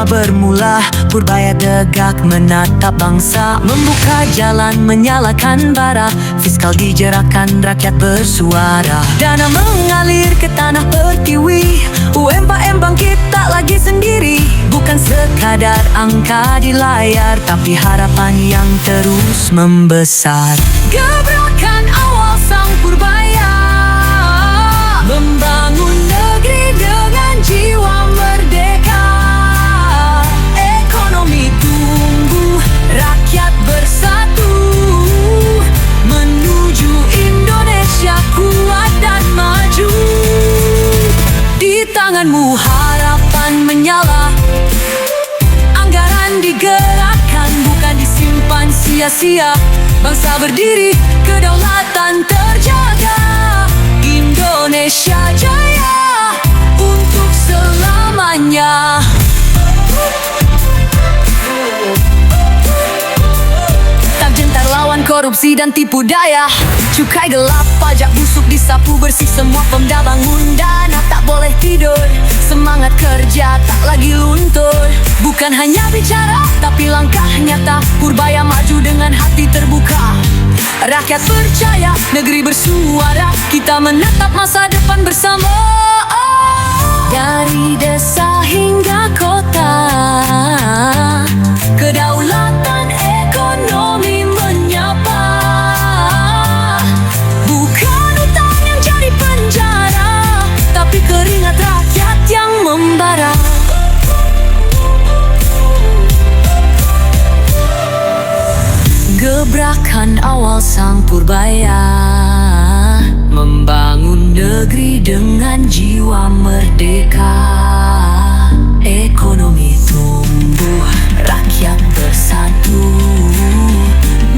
bermula, Purbaya tegak menatap bangsa, membuka jalan menyalakan bara, fiskal digerakkan rakyat bersuara. Dana mengalir ke tanah pertiwi, UMKM bangkit tak lagi sendiri. Bukan sekadar angka di layar, tapi harapan yang terus membesar. Gebrakan awal sang Purbaya, membangun negeri dengan jiwa merdeka. Ekonomi tumbuh, rakyat bersatu, menuju Indonesia kuat dan maju. Di tanganmu harapan menyala, anggaran digerakkan bukan disimpan sia-sia. Bangsa berdiri, kedaulatan terjaga, Indonesia jaya untuk selamanya. Tak gentar lawan korupsi dan tipu daya, cukai gelap, pajak busuk disapu bersih. Semua Pemda bangun dana, tak boleh tidur, semangat kerja tak lagi luntur. Bukan hanya bicara, tapi langkah nyata. Purbaya maju dengan hati terbuka, rakyat percaya, negeri bersuara. Kita menatap masa depan bersama. Dari desa hingga kota, kedaulatan ekonomi menyapa. Bukan utang yang jadi penjara, tapi keringat rakyat yang membara. Gebrakan awal sang Purbaya, membangun negeri dengan jiwa merdeka. Ekonomi tumbuh, rakyat bersatu,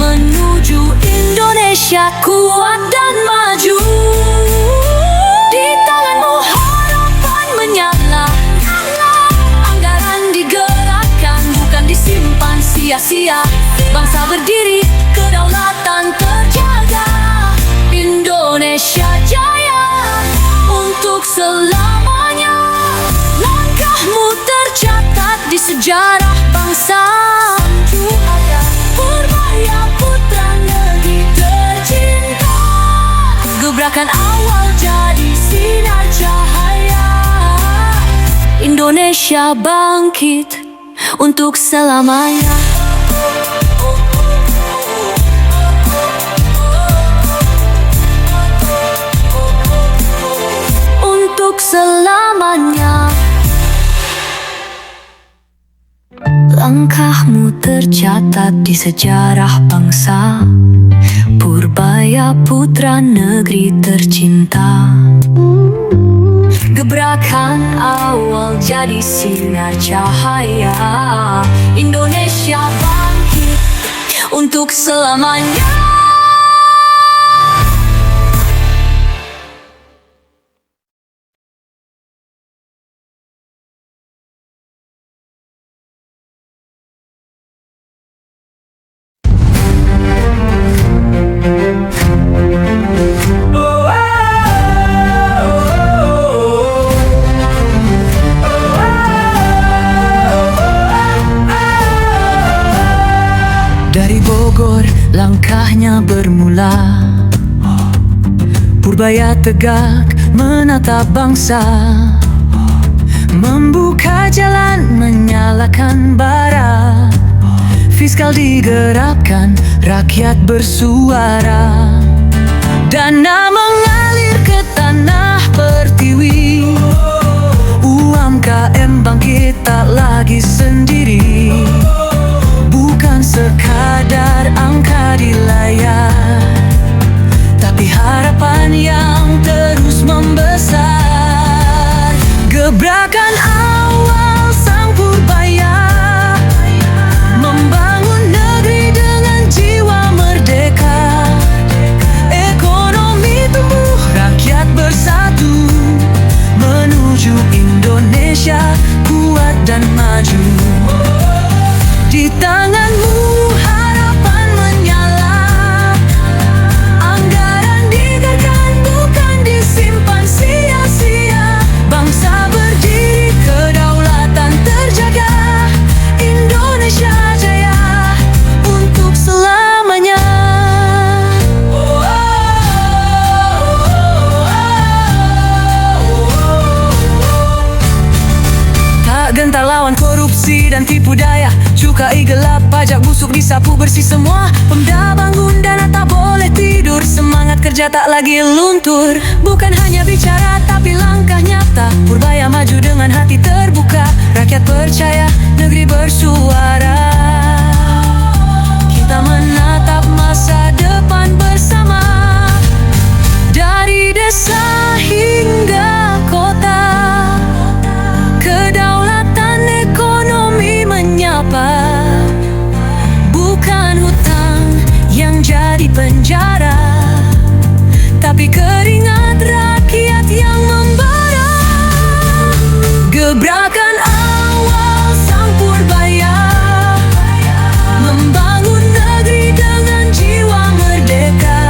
menuju Indonesia kuat dan maju. Di tanganmu harapan menyala, anggaran digerakkan bukan disimpan sia-sia. Bangsa berdiri, kedaulatan terjaga, Indonesia jaya untuk selamanya. Langkahmu tercatat di sejarah bangsa. Purbaya putra negeri tercinta, gebrakan awal jadi sinar cahaya. Indonesia bangkit untuk selamanya. Selamanya. Langkahmu tercatat di sejarah bangsa, Purbaya putra negeri tercinta. Gebrakan awal jadi sinar cahaya, Indonesia bangkit untuk selamanya. Dari Bogor langkahnya bermula, Purbaya tegak menatap bangsa, membuka jalan menyalakan bara, fiskal digerakkan, rakyat bersuara. Dana mengalir ke tanah pertiwi, UMKM bangkit tak lagi sendiri. Bukan sekadar angka di layar, tapi harapan yang terus membesar. Gebrakan awal sang Purbaya, membangun negeri dengan jiwa merdeka. Ekonomi tumbuh, rakyat bersatu, menuju Indonesia kuat dan maju. Di tanganmu harapan menyala, anggaran digerakkan bukan disimpan sia-sia. Bangsa berdiri, kedaulatan terjaga, Bukai gelap, pajak busuk disapu bersih semua. Pemda bangun dana tak boleh tidur. Semangat kerja tak lagi luntur. Bukan hanya bicara tapi langkah nyata. Purbaya maju dengan hati terbuka. Rakyat percaya, negeri bersuara. Kita menatap masa depan bersama. Dari desa hingga kota, kedaulatan ekonomi menyapa. Bukan hutang yang jadi penjara, tapi keringat rakyat yang membara. Gebrakan awal sang Purbaya, membangun negeri dengan jiwa merdeka.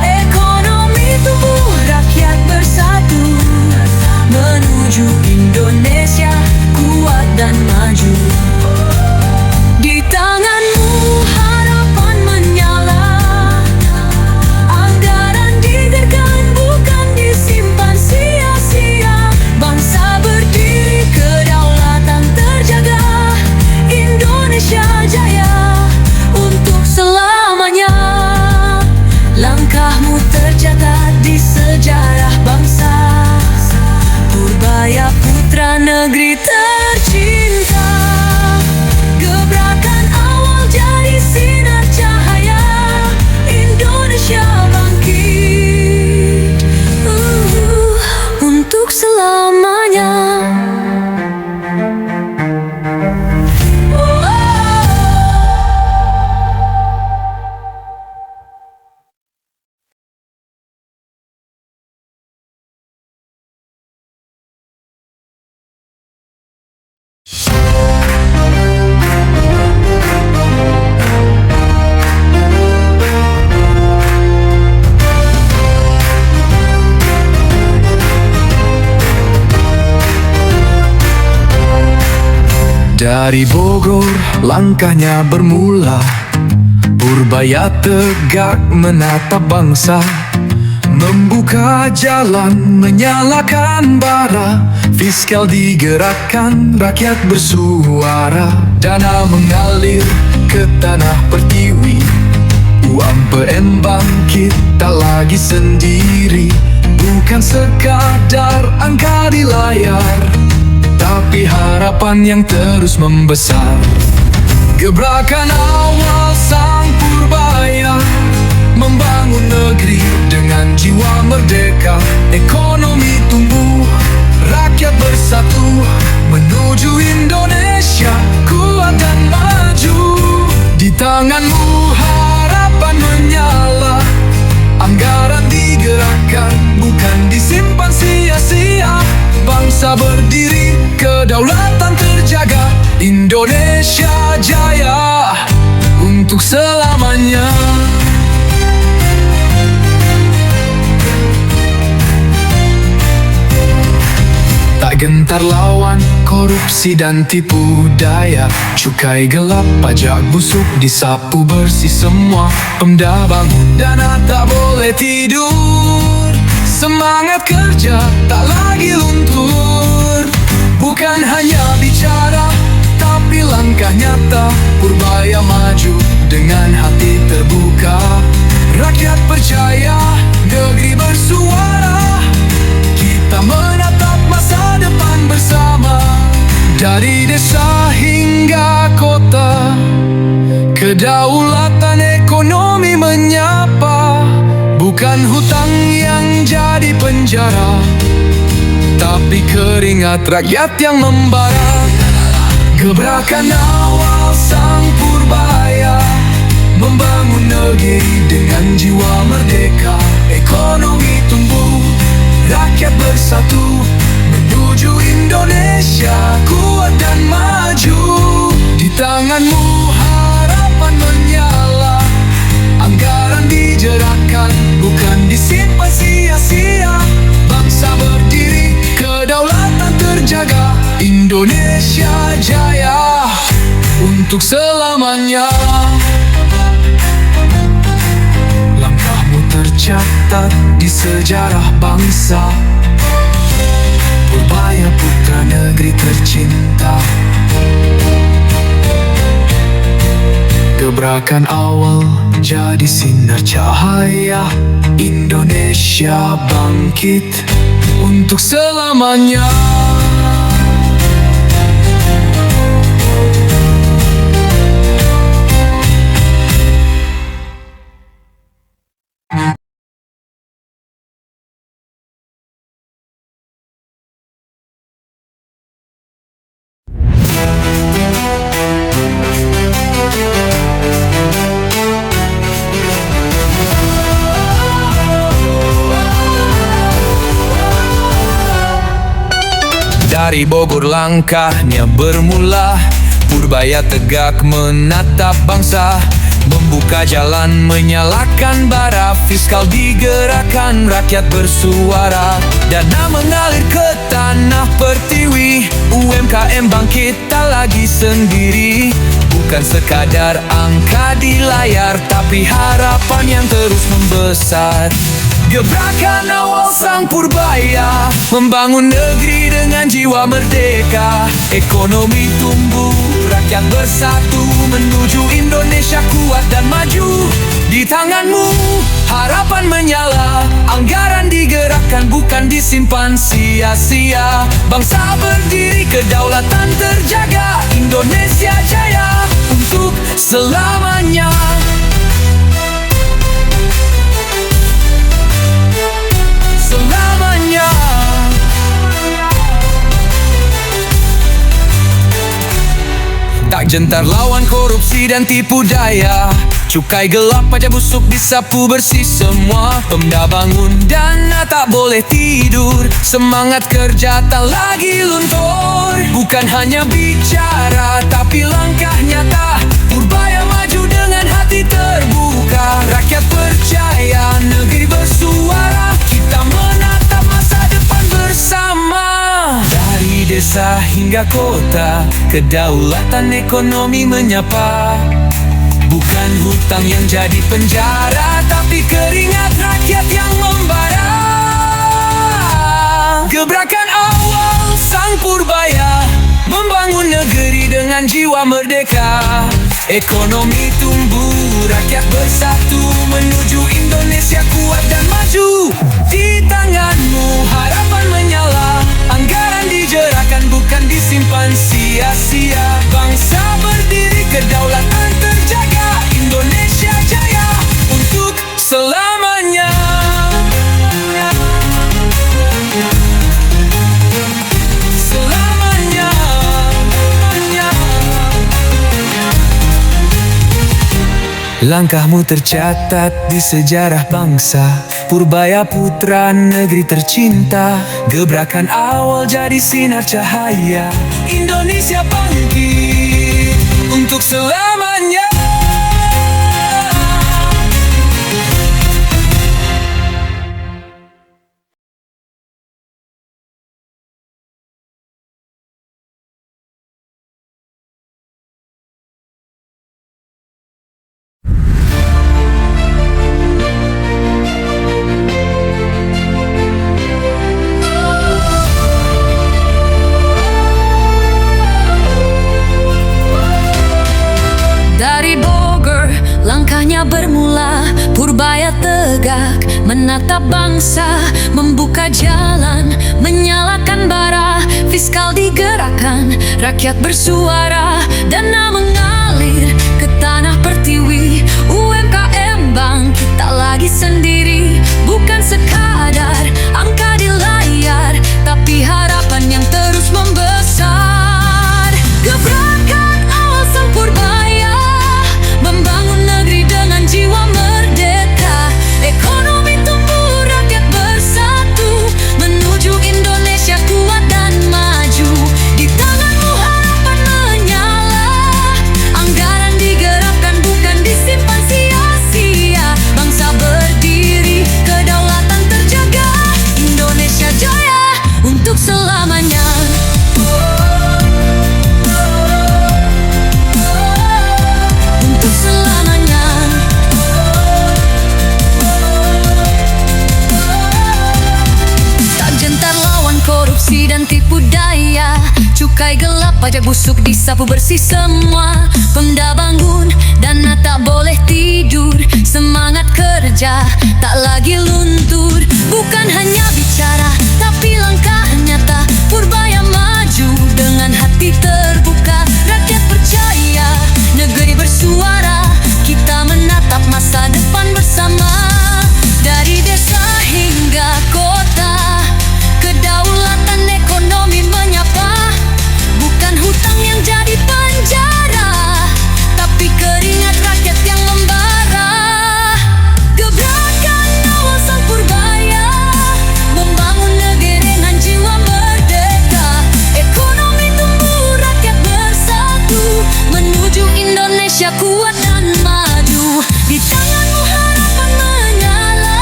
Ekonomi tumbuh, rakyat bersatu, menuju Indonesia kuat dan maju. Di tanganmu harapan menyala. Anggaran digerakkan, bukan disimpan sia-sia. Bangsa berdiri, kedaulatan terjaga. Indonesia jaya untuk selamanya. Langkahmu tercatat di sejarah bangsa. Purbaya putra negeri tercinta. Gebrakan awal jadi sinar cahaya. Indonesia bangkit untuk selamanya. Dari Bogor langkahnya bermula. Purbaya tegak menatap bangsa. Membuka jalan, menyalakan bara. Fiskal digerakkan, rakyat bersuara. Dana mengalir ke tanah pertiwi. UMPM bangkit, tak lagi sendiri. Bukan sekadar angka di layar, tapi harapan yang terus membesar. Gebrakan awal sang Purbaya, membangun negeri dengan jiwa merdeka. Ekonomi tumbuh, rakyat bersatu, menuju Indonesia kuat dan maju. Di tanganmu harapan menyala. Anggaran digerakkan, bukan disimpan sia-sia. Bangsa berdiri, kedaulatan terjaga. Indonesia jaya untuk selamanya. Tak gentar lawan korupsi dan tipu daya. Cukai gelap, pajak busuk disapu bersih semua. Pemda bangun dana tak boleh tidur. Semangat kerja tak lagi luntur. Bukan hanya bicara tapi langkah nyata. Purbaya maju dengan hati terbuka. Rakyat percaya, negeri bersuara. Kita menatap masa depan bersama. Dari desa hingga kota, kedaulatan ekonomi menyapa. Bukan hutang yang jadi penjara, tapi keringat rakyat yang membara. Gebrakan awal sang Purbaya, membangun negeri dengan jiwa merdeka. Ekonomi tumbuh, rakyat bersatu, menuju Indonesia kuat dan maju. Di tanganmu harapan menyala. Anggaran digerakkan, bukan disimpan sia-sia. Bangsa berdiri, kedaulatan terjaga. Indonesia jaya untuk selamanya. Langkahmu tercatat di sejarah bangsa. Purbaya putra negeri tercinta. Gebrakan awal jadi sinar cahaya, Indonesia bangkit untuk selamanya. Dari Bogor langkahnya bermula, Purbaya tegak menatap bangsa, membuka jalan menyalakan bara, fiskal digerakkan rakyat bersuara, dana mengalir ke tanah pertiwi, UMKM bangkit tak lagi sendiri. Bukan sekadar angka di layar, tapi harapan yang terus membesar. Gebrakan awal sang Purbaya, membangun negeri dengan jiwa merdeka. Ekonomi tumbuh, rakyat bersatu, menuju Indonesia kuat dan maju. Di tanganmu harapan menyala, anggaran digerakkan bukan disimpan sia-sia. Bangsa berdiri, kedaulatan terjaga, Indonesia jaya untuk selamanya. Selamanya. Tak gentar lawan korupsi dan tipu daya, cukai gelap, pajak busuk disapu bersih semua. Pemda bangun, dana tak boleh tidur, semangat kerja tak lagi luntur. Bukan hanya bicara, tapi langkah nyata, Purbaya maju dengan hati terbuka. Rakyat percaya, negeri bersuara, kita menatap masa depan bersama. Dari desa hingga kota, kedaulatan ekonomi menyapa. Bukan hutang yang jadi penjara, tapi keringat rakyat yang membara. Gebrakan awal sang Purbaya, membangun negeri dengan jiwa merdeka. Ekonomi tumbuh, rakyat bersatu, menuju Indonesia kuat dan maju. Di tanganmu harapan menyala, anggaran digerakkan bukan disimpan sia-sia. Bangsa berdiri, kedaulatan terjaga, Indonesia jaya untuk selamanya. Selamanya. Langkahmu tercatat di sejarah bangsa, Purbaya putra negeri tercinta. Gebrakan awal jadi sinar cahaya, Indonesia bangkit untuk selamanya. Dari Bogor langkahnya bermula, Purbaya tegak menatap bangsa, membuka jalan menyalakan bara, fiskal digerakkan rakyat bersuara, dana mengalir ke tanah pertiwi, UMKM bangkit tak lagi sendiri. Bukan sekadar angka di layar, tapi harapan yang terus membesar. Gebrakan awal sang Purbaya, membangun negeri dengan jiwa merdeka. Ekonomi tumbuh, rakyat bersatu, menuju Indonesia kuat dan maju. Di tanganmu harapan menyala, anggaran digerakkan bukan disimpan sia-sia. Bangsa berdiri, kedaulatan terjaga, Indonesia jaya untuk selamanya. Untuk selamanya. Tak gentar lawan korupsi dan tipu daya, cukai gelap, pajak busuk disapu bersih semua. Pemda bangun, dana tak Indonesia kuat dan maju. Di tanganmu harapan menyala,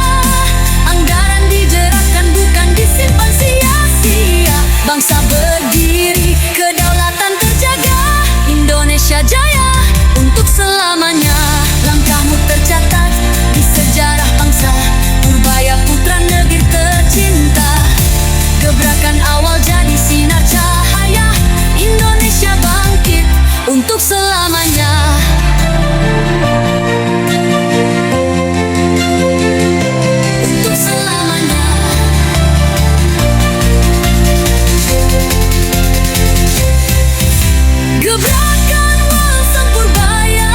anggaran digerakkan bukan disimpan sia-sia. Bangsa berdiri, kedaulatan terjaga, Indonesia jaya untuk selamanya. Langkahmu tercatat di sejarah bangsa, Purbaya putra negeri tercinta. Gebrakan awal jadi sinar cahaya, Indonesia bangkit untuk selamanya. Untuk selamanya. Gebrakan walsang Purbaya,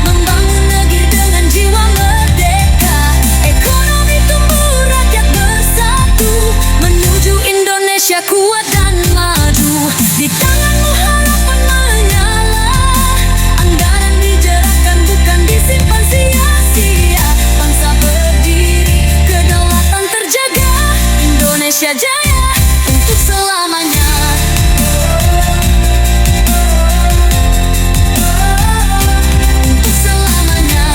membangun negeri dengan jiwa merdeka. Ekonomi tumbuh, rakyat bersatu, menuju Indonesia kuat dan maju. Di tanganmu harapan menyala, anggaran digerakkan bukan disimpan sia-sia. Bangsa berdiri, kedaulatan terjaga, Indonesia jaya untuk selamanya. Untuk selamanya.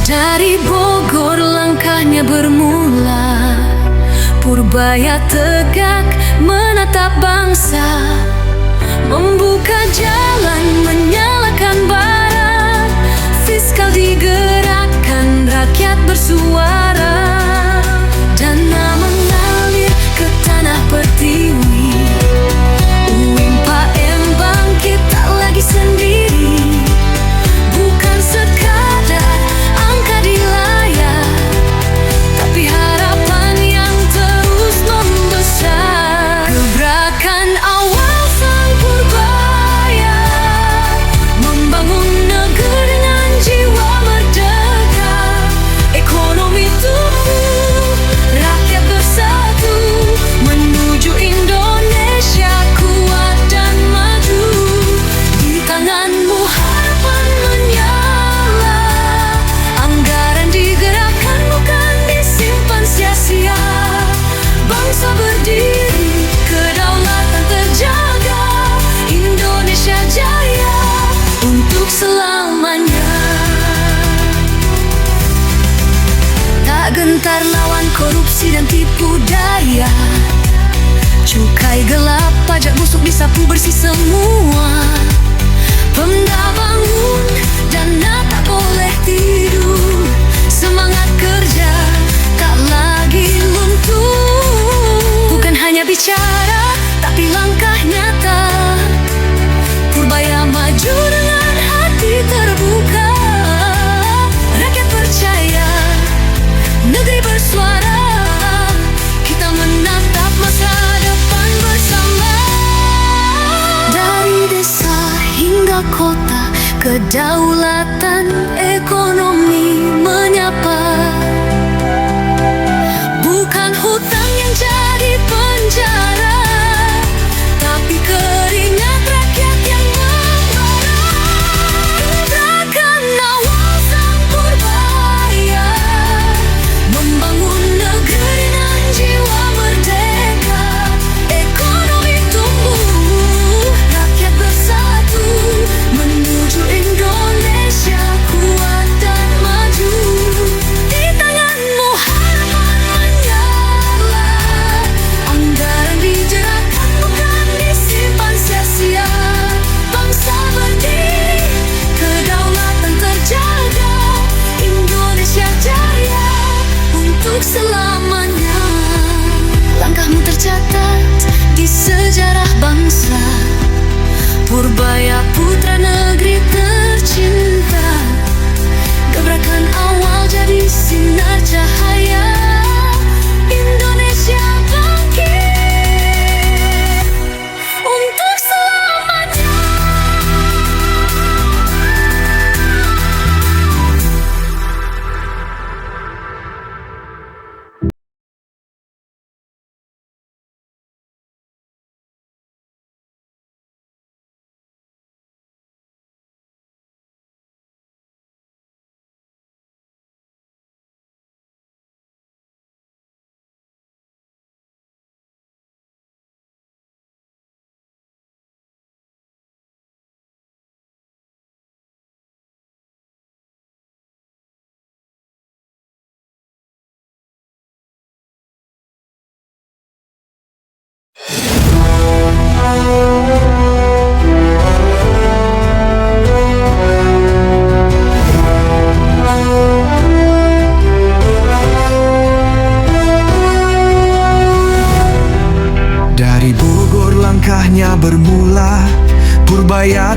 Dari Bogor langkahnya bermula, Purbaya tegak menatap bangsa, membuka jalan, menyalakan bara, fiskal digerakkan, rakyat bersuara. Dana mengalir ke tanah pertiwi, UMKM bangkit tak lagi sendiri. Bukan sekadar angka di layar, tapi harapan yang terus membesar. Gebrakan awal sang Purbaya, membangun negeri dengan jiwa merdeka. Ekonomi tumbuh, rakyat bersatu, menuju Indonesia kuat dan maju. Di tanganmu harapan menyala, anggaran digerakkan bukan disimpan sia-sia. Bangsa berdiri, kedaulatan terjaga, Indonesia jaya untuk selamanya. Tak gentar lawan korupsi dan tipu daya, cukai gelap, pajak busuk disapu bersih semua. Pemda bangun, dana tak boleh tidur, semangat kerja tak lagi luntur. Bukan hanya bicara, tapi langkah nyata, Purbaya maju dengan hati terbuka. Rakyat percaya, negeri bersuara, kita menatap masa depan bersama. Dari desa hingga kota, kedaulatan ekonomi menyapa. Bukan hutang yang jadi penjara, tapi keringat rakyat yang membara. Gerakan awal sang Purbaya, membangun negeri dengan jiwa merdeka. Ekonomi tumbuh, rakyat bersatu, menuju Indonesia kuat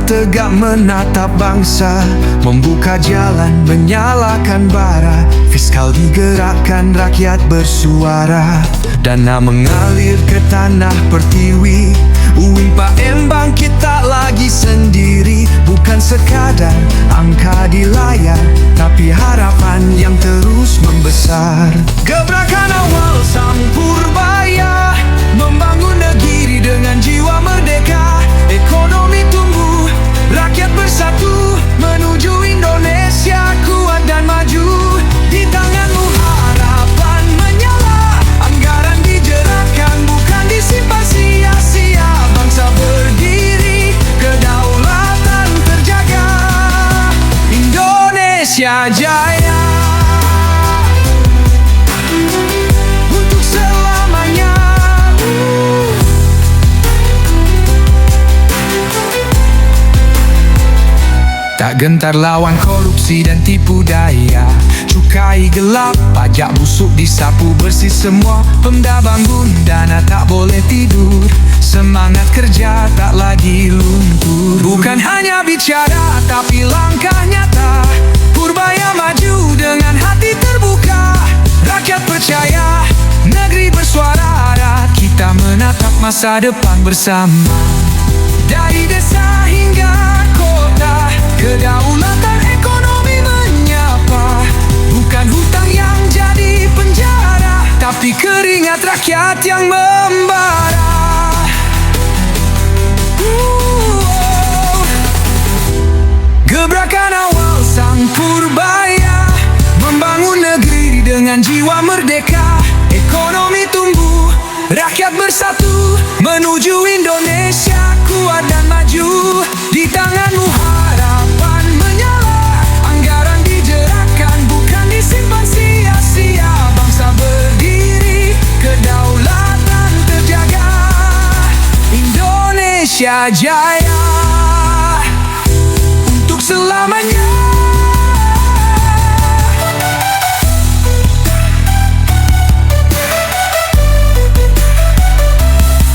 tegak menatap bangsa, membuka jalan, menyalakan bara. Fiskal digerakkan, rakyat bersuara. Dana mengalir ke tanah pertiwi. UIN bangkit tak lagi sendiri. Bukan sekadar angka di layar, tapi harapan yang terus membesar. Gebrakan awal sang Purbaya, membangun negeri dengan jiwa merdeka. Ekonomi tumbuh, rakyat bersatu, menuju Indonesia kuat dan maju. Di tanganmu harapan menyala, anggaran digerakkan, bukan disimpan sia-sia. Bangsa berdiri, kedaulatan terjaga. Indonesia Jaya untuk selamanya. Tak gentar lawan korupsi dan tipu daya. Cukai gelap, pajak busuk disapu bersih semua. Pemda bangun, dana tak boleh tidur. Semangat kerja tak lagi luntur. Bukan hanya bicara, tapi langkah nyata. Purbaya maju dengan hati terbuka. Rakyat percaya, negeri bersuara. Kita menatap masa depan bersama. Dari desa hingga kota, kedaulatan ekonomi menyapa. Bukan hutang yang jadi penjara, tapi keringat rakyat yang membara. Gebrakan awal sang Purbaya, membangun negeri dengan jiwa merdeka. Ekonomi tumbuh, rakyat bersatu, menuju Indonesia kuat dan maju. Di tanganmu harapan menyala, anggaran digerakkan, bukan disimpan sia-sia. Bangsa berdiri, kedaulatan terjaga. Indonesia Jaya untuk selamanya.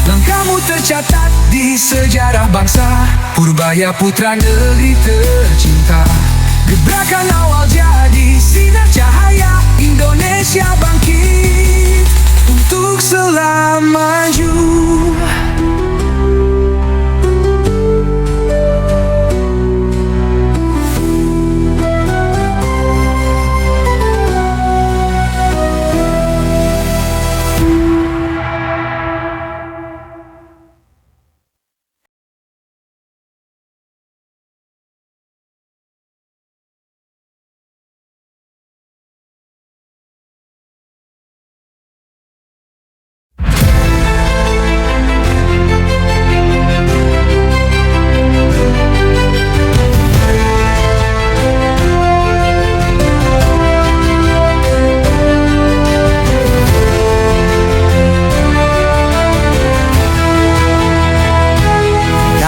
Langkahmu tercatat di sejarah bangsa. Purbaya putra negeri tercinta. Gebrakan awal jadi sinar cahaya. Indonesia bangkit untuk selamanya.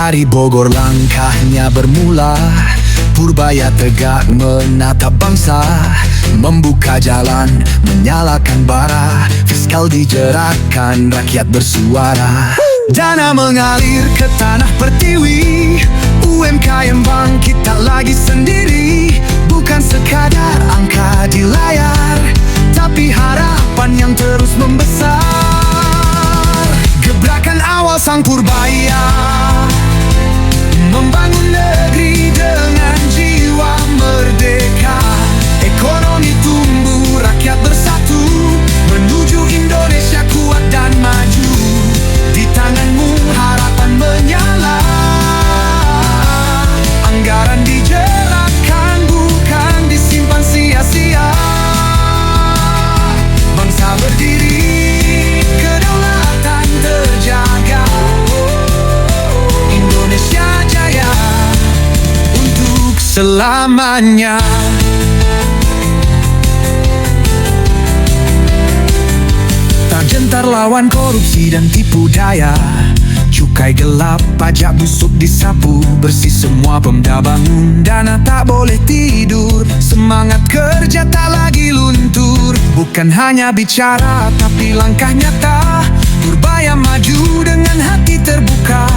Dari Bogor langkahnya bermula. Purbaya tegak menatap bangsa, membuka jalan, menyalakan bara. Fiskal digerakkan, rakyat bersuara. Dana mengalir ke tanah pertiwi. UMKM bangkit tak lagi sendiri. Bukan sekadar angka di layar, tapi harapan yang terus membesar. Gebrakan awal sang Purbaya, membangun negeri dengan jiwa merdeka. Ekonomi tumbuh, rakyat bersatu, menuju Indonesia kuat dan maju. Di tanganmu harapan menyala, anggaran digerakkan, bukan disimpan sia-sia. Bangsa berdiri, kedaulatan terjaga. Indonesia Jaya untuk selamanya. Tak gentar lawan korupsi dan tipu daya. Cukai gelap, pajak busuk disapu bersih semua. Pemda bangun, dana tak boleh tidur. Semangat kerja tak lagi luntur. Bukan hanya bicara, tapi langkah nyata. Purbaya maju dengan hati terbuka.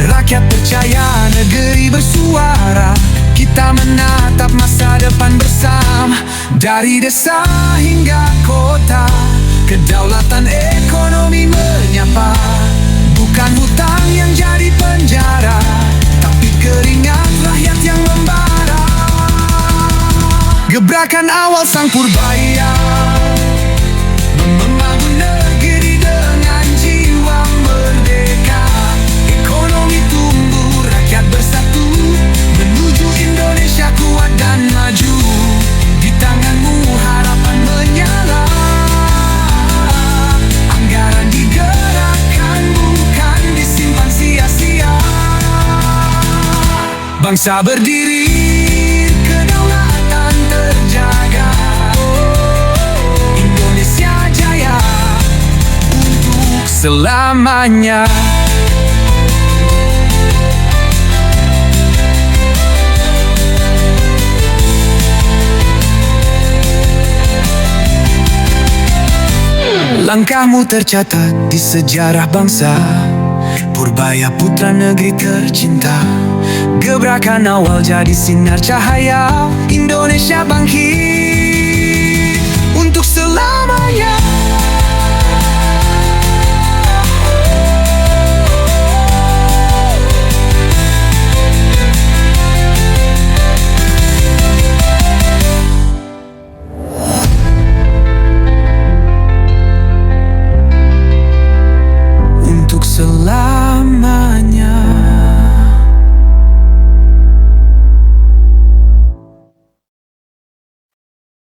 Rakyat percaya, negeri bersuara. Kita menatap masa depan bersama. Dari desa hingga kota, kedaulatan ekonomi menyapa. Bukan hutang yang jadi penjara, tapi keringat rakyat yang membara. Gebrakan awal sang Purbaya membangun negeri dengan jiwa merdeka. Ekonomi tumbuh, rakyat bersatu, menuju Indonesia kuat dan maju. Di tanganmu harapan menyala. Anggaran digerakkan, bukan disimpan sia-sia. Bangsa berdiri, kedaulatan terjaga. Indonesia jaya untuk selamanya. Langkahmu tercatat di sejarah bangsa. Purbaya putra negeri tercinta. Gebrakan awal jadi sinar cahaya. Indonesia bangkit.